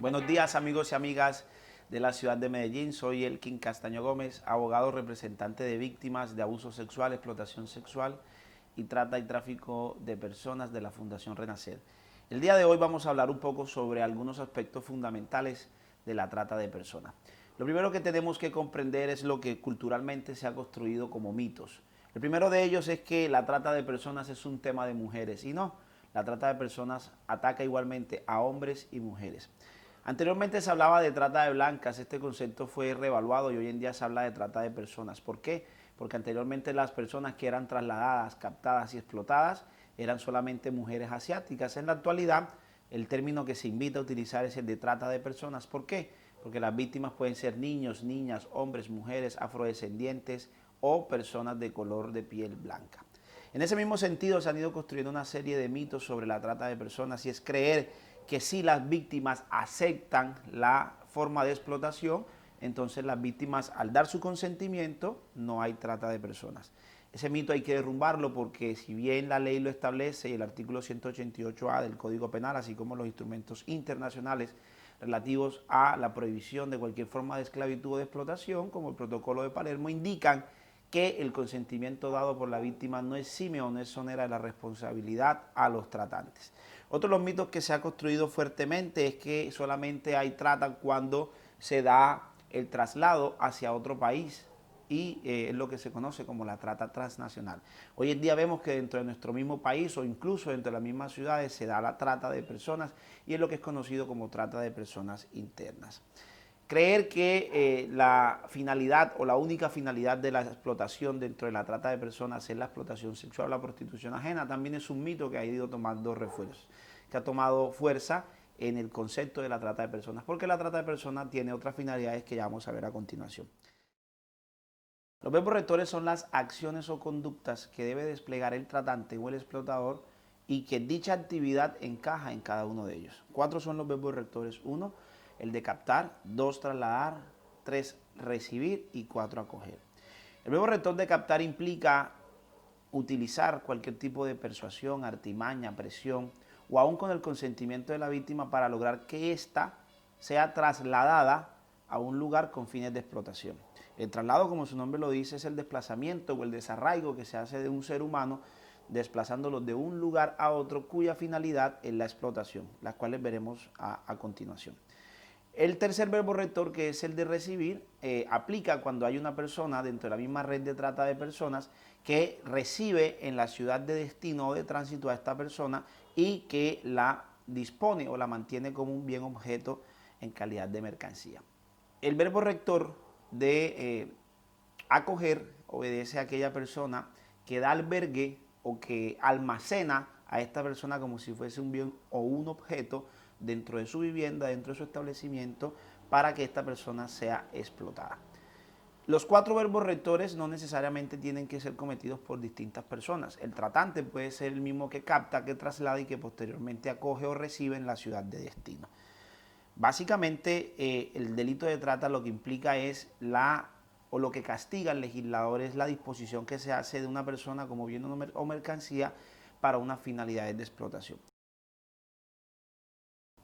Buenos días, amigos y amigas de la ciudad de Medellín. Soy Elkin Castaño Gómez, abogado representante de víctimas de abuso sexual, explotación sexual y trata y tráfico de personas de la Fundación Renacer. El día de hoy vamos a hablar un poco sobre algunos aspectos fundamentales de la trata de personas. Lo primero que tenemos que comprender es lo que culturalmente se ha construido como mitos. El primero de ellos es que la trata de personas es un tema de mujeres y no, la trata de personas ataca igualmente a hombres y mujeres. Anteriormente se hablaba de trata de blancas, este concepto fue reevaluado y hoy en día se habla de trata de personas. ¿Por qué? Porque anteriormente las personas que eran trasladadas, captadas y explotadas eran solamente mujeres asiáticas. En la actualidad el término que se invita a utilizar es el de trata de personas. ¿Por qué? Porque las víctimas pueden ser niños, niñas, hombres, mujeres, afrodescendientes o personas de color de piel blanca. En ese mismo sentido se han ido construyendo una serie de mitos sobre la trata de personas y es creer que si las víctimas aceptan la forma de explotación, entonces las víctimas al dar su consentimiento no hay trata de personas. Ese mito hay que derrumbarlo porque si bien la ley lo establece y el artículo 188A del Código Penal, así como los instrumentos internacionales relativos a la prohibición de cualquier forma de esclavitud o de explotación, como el Protocolo de Palermo, indican que el consentimiento dado por la víctima no exime o no exonera de la responsabilidad a los tratantes. Otro de los mitos que se ha construido fuertemente es que solamente hay trata cuando se da el traslado hacia otro país y es lo que se conoce como la trata transnacional. Hoy en día vemos que dentro de nuestro mismo país o incluso dentro de las mismas ciudades se da la trata de personas y es lo que es conocido como trata de personas internas. Creer que la finalidad o la única finalidad de la explotación dentro de la trata de personas es la explotación sexual o la prostitución ajena también es un mito que ha ido tomando refuerzos, que ha tomado fuerza en el concepto de la trata de personas, porque la trata de personas tiene otras finalidades que ya vamos a ver a continuación. Los verbos rectores son las acciones o conductas que debe desplegar el tratante o el explotador y que dicha actividad encaja en cada uno de ellos. 4 son los verbos rectores. 1, el de captar. 2, trasladar. 3, recibir. Y 4, acoger. El verbo rector de captar implica utilizar cualquier tipo de persuasión, artimaña, presión o aún con el consentimiento de la víctima para lograr que ésta sea trasladada a un lugar con fines de explotación. El traslado, como su nombre lo dice, es el desplazamiento o el desarraigo que se hace de un ser humano desplazándolo de un lugar a otro cuya finalidad es la explotación, las cuales veremos a continuación. El tercer verbo rector, que es el de recibir, aplica cuando hay una persona dentro de la misma red de trata de personas que recibe en la ciudad de destino o de tránsito a esta persona y que la dispone o la mantiene como un bien objeto en calidad de mercancía. El verbo rector de acoger obedece a aquella persona que da albergue o que almacena a esta persona como si fuese un bien o un objeto dentro de su vivienda, dentro de su establecimiento, para que esta persona sea explotada. Los 4 verbos rectores no necesariamente tienen que ser cometidos por distintas personas. El tratante puede ser el mismo que capta, que traslada y que posteriormente acoge o recibe en la ciudad de destino. Básicamente, el delito de trata lo que implica es lo que castiga el legislador es la disposición que se hace de una persona como bien o mercancía para unas finalidades de explotación.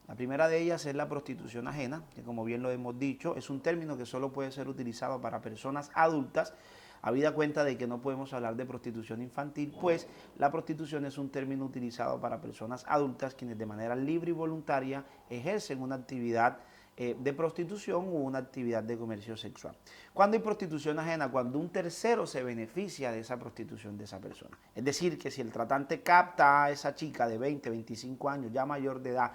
La primera de ellas es la prostitución ajena, que como bien lo hemos dicho, es un término que solo puede ser utilizado para personas adultas, habida cuenta de que no podemos hablar de prostitución infantil, pues la prostitución es un término utilizado para personas adultas quienes de manera libre y voluntaria ejercen una actividad de prostitución o una actividad de comercio sexual. ¿Cuándo hay prostitución ajena? Cuando un tercero se beneficia de esa prostitución de esa persona. Es decir, que si el tratante capta a esa chica de 20, 25 años, ya mayor de edad,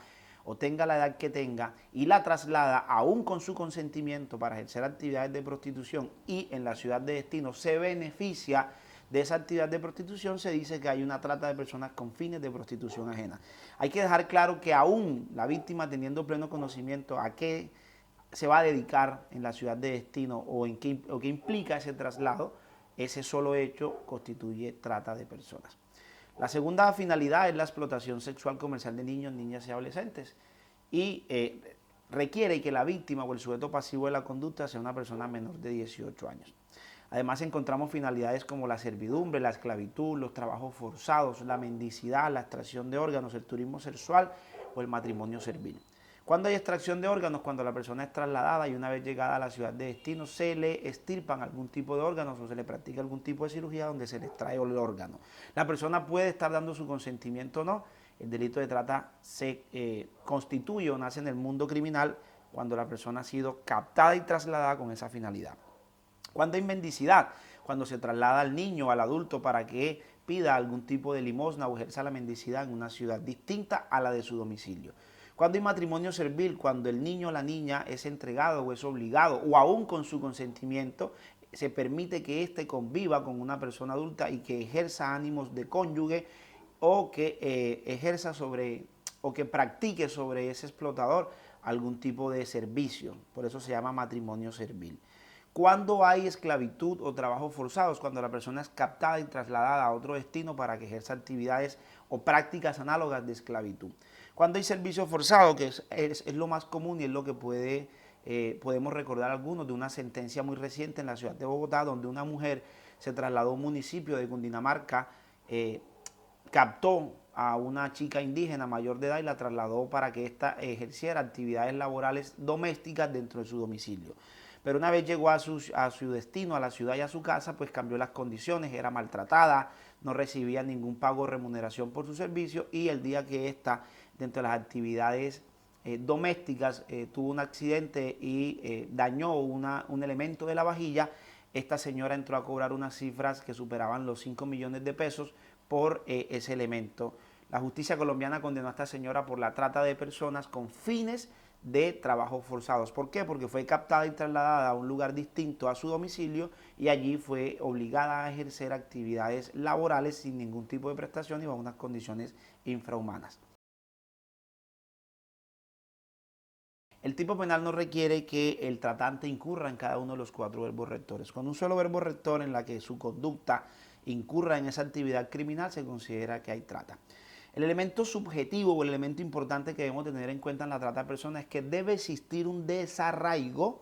o tenga la edad que tenga y la traslada aún con su consentimiento para ejercer actividades de prostitución y en la ciudad de destino se beneficia de esa actividad de prostitución, se dice que hay una trata de personas con fines de prostitución ajena. Hay que dejar claro que aún la víctima teniendo pleno conocimiento a qué se va a dedicar en la ciudad de destino o qué implica ese traslado, ese solo hecho constituye trata de personas. La segunda finalidad es la explotación sexual comercial de niños, niñas y adolescentes y requiere que la víctima o el sujeto pasivo de la conducta sea una persona menor de 18 años. Además encontramos finalidades como la servidumbre, la esclavitud, los trabajos forzados, la mendicidad, la extracción de órganos, el turismo sexual o el matrimonio servil. Cuando hay extracción de órganos, cuando la persona es trasladada y una vez llegada a la ciudad de destino se le extirpan algún tipo de órganos o se le practica algún tipo de cirugía donde se le extrae el órgano. La persona puede estar dando su consentimiento o no. El delito de trata se constituye o nace en el mundo criminal cuando la persona ha sido captada y trasladada con esa finalidad. Cuando hay mendicidad, cuando se traslada al niño o al adulto para que pida algún tipo de limosna o ejerza la mendicidad en una ciudad distinta a la de su domicilio. Cuando hay matrimonio servil, cuando el niño o la niña es entregado o es obligado o aún con su consentimiento, se permite que éste conviva con una persona adulta y que ejerza ánimos de cónyuge o que ejerza sobre o que practique sobre ese explotador algún tipo de servicio. Por eso se llama matrimonio servil. Cuando hay esclavitud o trabajos forzados, cuando la persona es captada y trasladada a otro destino para que ejerza actividades o prácticas análogas de esclavitud. Cuando hay servicio forzado, que es lo más común y es lo que podemos recordar algunos de una sentencia muy reciente en la ciudad de Bogotá, donde una mujer se trasladó a un municipio de Cundinamarca, captó a una chica indígena mayor de edad y la trasladó para que ésta ejerciera actividades laborales domésticas dentro de su domicilio. Pero una vez llegó a su destino, a la ciudad y a su casa, pues cambió las condiciones, era maltratada, no recibía ningún pago o remuneración por su servicio y el día que ésta, dentro de las actividades domésticas, tuvo un accidente y dañó un elemento de la vajilla, esta señora entró a cobrar unas cifras que superaban los 5 millones de pesos por ese elemento. La justicia colombiana condenó a esta señora por la trata de personas con fines de trabajos forzados. ¿Por qué? Porque fue captada y trasladada a un lugar distinto a su domicilio y allí fue obligada a ejercer actividades laborales sin ningún tipo de prestación y bajo unas condiciones infrahumanas. El tipo penal no requiere que el tratante incurra en cada uno de los 4 verbos rectores. Con un solo verbo rector en la que su conducta incurra en esa actividad criminal se considera que hay trata. El elemento subjetivo o el elemento importante que debemos tener en cuenta en la trata de personas es que debe existir un desarraigo,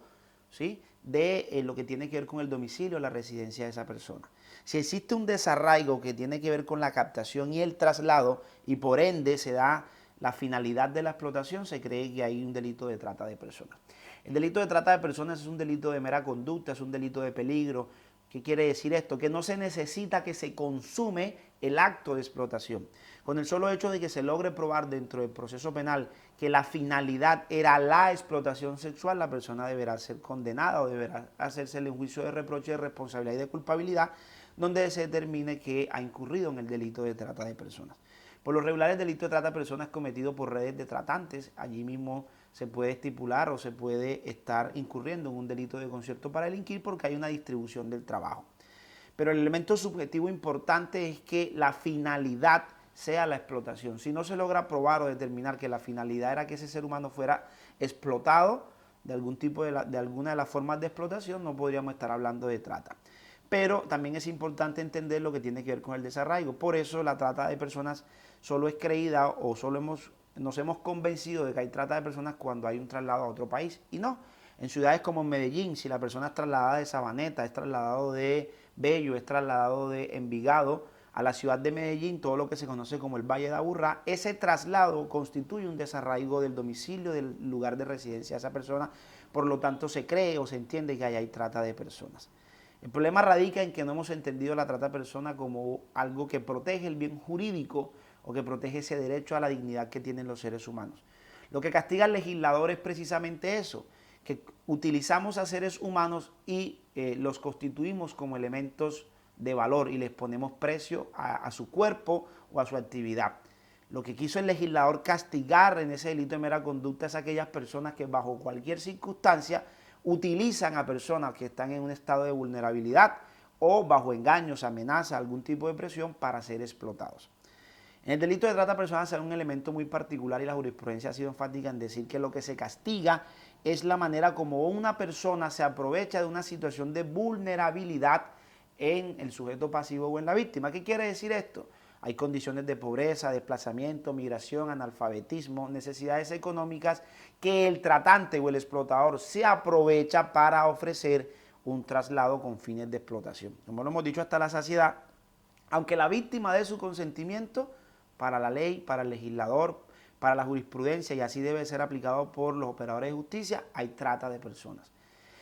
¿sí?, de lo que tiene que ver con el domicilio o la residencia de esa persona. Si existe un desarraigo que tiene que ver con la captación y el traslado y por ende se da la finalidad de la explotación, se cree que hay un delito de trata de personas. El delito de trata de personas es un delito de mera conducta, es un delito de peligro. ¿Qué quiere decir esto? Que no se necesita que se consume el acto de explotación. Con el solo hecho de que se logre probar dentro del proceso penal que la finalidad era la explotación sexual, la persona deberá ser condenada o deberá hacérsele un juicio de reproche, de responsabilidad y de culpabilidad, donde se determine que ha incurrido en el delito de trata de personas. Por lo regular, el delito de trata de personas es cometido por redes de tratantes. Allí mismo se puede estipular o se puede estar incurriendo en un delito de concierto para delinquir porque hay una distribución del trabajo. Pero el elemento subjetivo importante es que la finalidad sea la explotación. Si no se logra probar o determinar que la finalidad era que ese ser humano fuera explotado de algún tipo de alguna de las formas de explotación, no podríamos estar hablando de trata. Pero también es importante entender lo que tiene que ver con el desarraigo. Por eso la trata de personas solo es creída o solo nos hemos convencido de que hay trata de personas cuando hay un traslado a otro país. Y no, en ciudades como Medellín, si la persona es trasladada de Sabaneta, es trasladado de Bello, es trasladado de Envigado a la ciudad de Medellín, todo lo que se conoce como el Valle de Aburrá, ese traslado constituye un desarraigo del domicilio, del lugar de residencia de esa persona, por lo tanto se cree o se entiende que hay trata de personas. El problema radica en que no hemos entendido la trata de personas como algo que protege el bien jurídico o que protege ese derecho a la dignidad que tienen los seres humanos. Lo que castiga al legislador es precisamente eso, que utilizamos a seres humanos y los constituimos como elementos de valor y les ponemos precio a su cuerpo o a su actividad. Lo que quiso el legislador castigar en ese delito de mera conducta es a aquellas personas que bajo cualquier circunstancia utilizan a personas que están en un estado de vulnerabilidad o bajo engaños, amenazas, algún tipo de presión para ser explotados. En el delito de trata de personas hay un elemento muy particular y la jurisprudencia ha sido enfática en decir que lo que se castiga es la manera como una persona se aprovecha de una situación de vulnerabilidad en el sujeto pasivo o en la víctima. ¿Qué quiere decir esto? Hay condiciones de pobreza, desplazamiento, migración, analfabetismo, necesidades económicas que el tratante o el explotador se aprovecha para ofrecer un traslado con fines de explotación. Como lo hemos dicho hasta la saciedad, aunque la víctima dé su consentimiento, para la ley, para el legislador, para la jurisprudencia, y así debe ser aplicado por los operadores de justicia, hay trata de personas.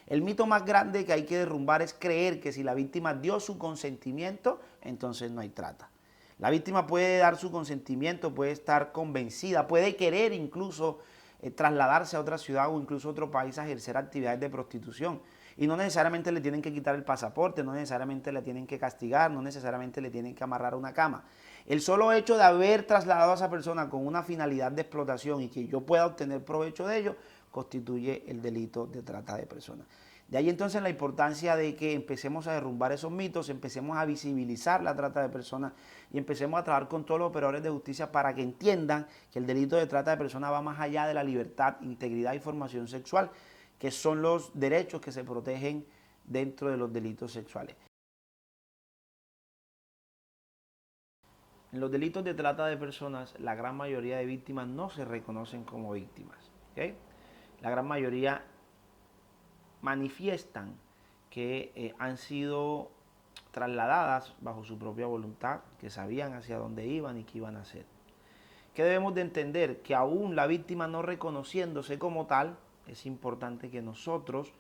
El mito más grande que hay que derrumbar es creer que si la víctima dio su consentimiento, entonces no hay trata. La víctima puede dar su consentimiento, puede estar convencida, puede querer incluso trasladarse a otra ciudad o incluso a otro país a ejercer actividades de prostitución. Y no necesariamente le tienen que quitar el pasaporte, no necesariamente le tienen que castigar, no necesariamente le tienen que amarrar a una cama. El solo hecho de haber trasladado a esa persona con una finalidad de explotación y que yo pueda obtener provecho de ello, constituye el delito de trata de personas. De ahí entonces la importancia de que empecemos a derrumbar esos mitos, empecemos a visibilizar la trata de personas y empecemos a trabajar con todos los operadores de justicia para que entiendan que el delito de trata de personas va más allá de la libertad, integridad y formación sexual, que son los derechos que se protegen dentro de los delitos sexuales. En los delitos de trata de personas, la gran mayoría de víctimas no se reconocen como víctimas. ¿Okay? La gran mayoría manifiestan que han sido trasladadas bajo su propia voluntad, que sabían hacia dónde iban y qué iban a hacer. ¿Qué debemos de entender? Que aún la víctima no reconociéndose como tal, es importante que nosotros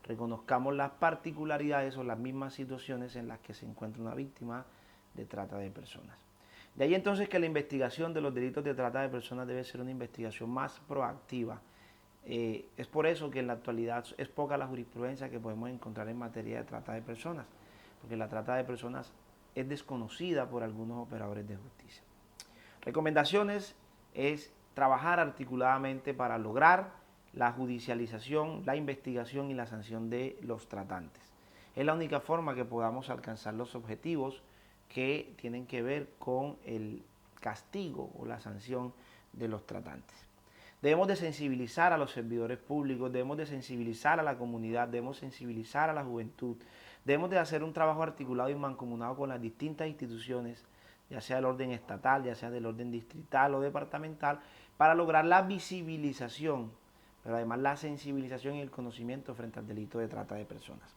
reconozcamos las particularidades o las mismas situaciones en las que se encuentra una víctima de trata de personas. De ahí entonces que la investigación de los delitos de trata de personas debe ser una investigación más proactiva. Es por eso que en la actualidad es poca la jurisprudencia que podemos encontrar en materia de trata de personas, porque la trata de personas es desconocida por algunos operadores de justicia. Recomendaciones es trabajar articuladamente para lograr la judicialización, la investigación y la sanción de los tratantes. Es la única forma que podamos alcanzar los objetivos que tienen que ver con el castigo o la sanción de los tratantes. Debemos de sensibilizar a los servidores públicos, debemos de sensibilizar a la comunidad, debemos sensibilizar a la juventud, debemos de hacer un trabajo articulado y mancomunado con las distintas instituciones, ya sea del orden estatal, ya sea del orden distrital o departamental, para lograr la visibilización, pero además la sensibilización y el conocimiento frente al delito de trata de personas.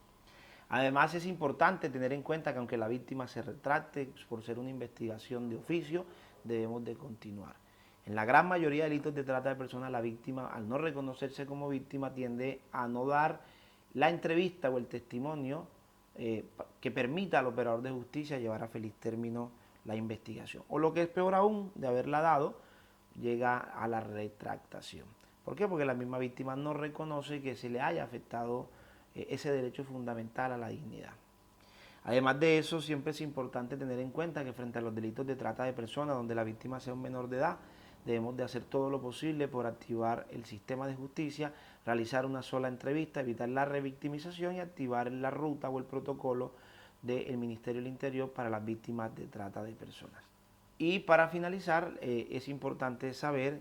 Además es importante tener en cuenta que aunque la víctima se retracte por ser una investigación de oficio, debemos de continuar. En la gran mayoría de delitos de trata de personas, la víctima, al no reconocerse como víctima, tiende a no dar la entrevista o el testimonio que permita al operador de justicia llevar a feliz término la investigación. O lo que es peor aún, de haberla dado, llega a la retractación. ¿Por qué? Porque la misma víctima no reconoce que se le haya afectado ese derecho fundamental a la dignidad. Además de eso, siempre es importante tener en cuenta que frente a los delitos de trata de personas, donde la víctima sea un menor de edad, debemos de hacer todo lo posible por activar el sistema de justicia, realizar una sola entrevista, evitar la revictimización y activar la ruta o el protocolo del Ministerio del Interior para las víctimas de trata de personas. Y para finalizar, es importante saber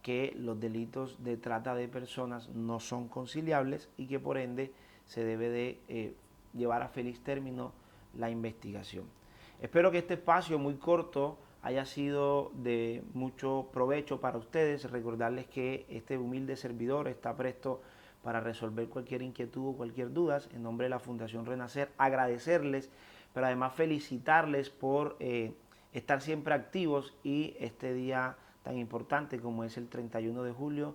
que los delitos de trata de personas no son conciliables y que por ende se debe de llevar a feliz término la investigación. Espero que este espacio muy corto haya sido de mucho provecho para ustedes. Recordarles que este humilde servidor está presto para resolver cualquier inquietud o cualquier duda. En nombre de la Fundación Renacer, agradecerles, pero además felicitarles por estar siempre activos y este día tan importante como es el 31 de julio,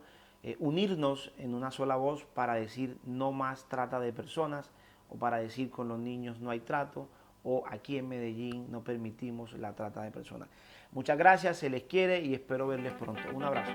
unirnos en una sola voz para decir no más trata de personas, o para decir con los niños no hay trato, o aquí en Medellín no permitimos la trata de personas. Muchas gracias, se les quiere y espero verles pronto. Un abrazo.